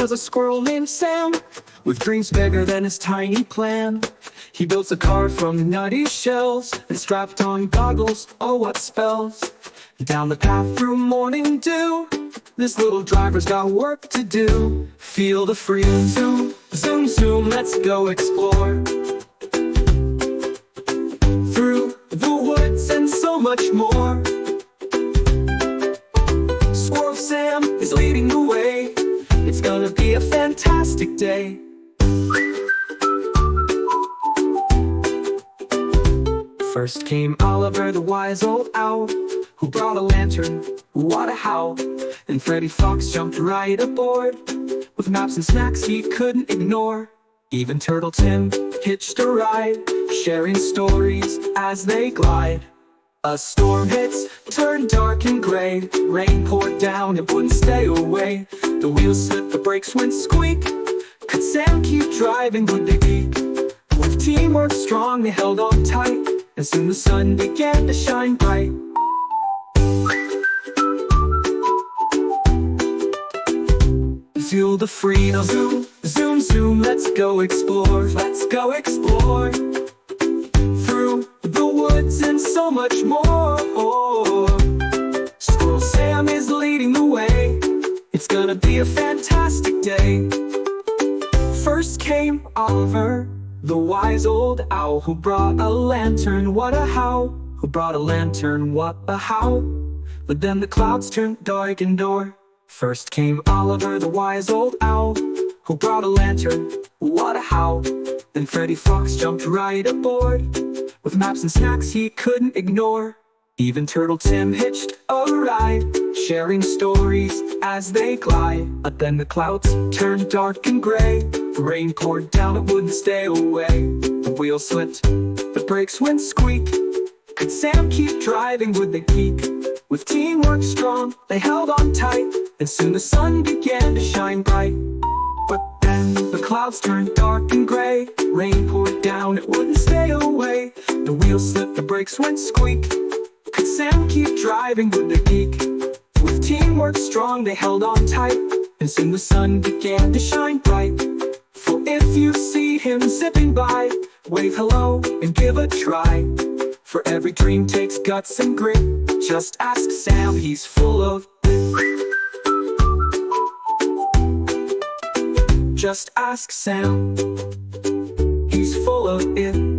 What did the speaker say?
was a squirrel named Sam, with dreams bigger than his tiny plan. He built a car from nutty shells and strapped on goggles, oh what spells. Down the path through morning dew, this little driver's got work to do. Feel the freedom, zoom, zoom, zoom, let's go explore. Through the woods and so much more. Squirrel Sam is leading the way. It's gonna be a fantastic day. First came Oliver, the wise old owl, who brought a lantern, what a howl. And Freddy Fox jumped right aboard, with maps and snacks he couldn't ignore. Even Turtle Tim hitched a ride, sharing stories as they glide. A storm hits, turned dark and gray. Rain poured down, it wouldn't stay away. The wheels slipped, the brakes went squeak. Could Sam keep driving, would they geek? With teamwork strong, they held on tight, and soon the sun began to shine bright. Feel the freedom, zoom, zoom, zoom, let's go explore. Let's go explore. Through the woods and so much more. Squirrel Sam is leading the way. It's gonna be a fantastic day. First came Oliver, the wise old owl, who brought a lantern, what a howl. Who brought a lantern, what a howl. But then the clouds turned dark and door. First came Oliver, the wise old owl, who brought a lantern, what a howl. Then Freddy Fox jumped right aboard, with maps and snacks he couldn't ignore. Even Turtle Tim hitched a ride, sharing stories as they glide. But then the clouds turned dark and gray. The rain poured down, it wouldn't stay away. The wheels slipped, the brakes went squeak. Could Sam keep driving, would they peak? With teamwork strong, they held on tight, and soon the sun began to shine bright. But then the clouds turned dark and gray. Rain poured down, it wouldn't stay away. The wheels slipped, the brakes went squeak. Could Sam keep driving, would they geek? With teamwork strong, they held on tight, and soon the sun began to shine bright. For if you see him zipping by, wave hello and give a try. For every dream takes guts and grit. Just ask Sam, he's full of it. Just ask Sam, he's full of it.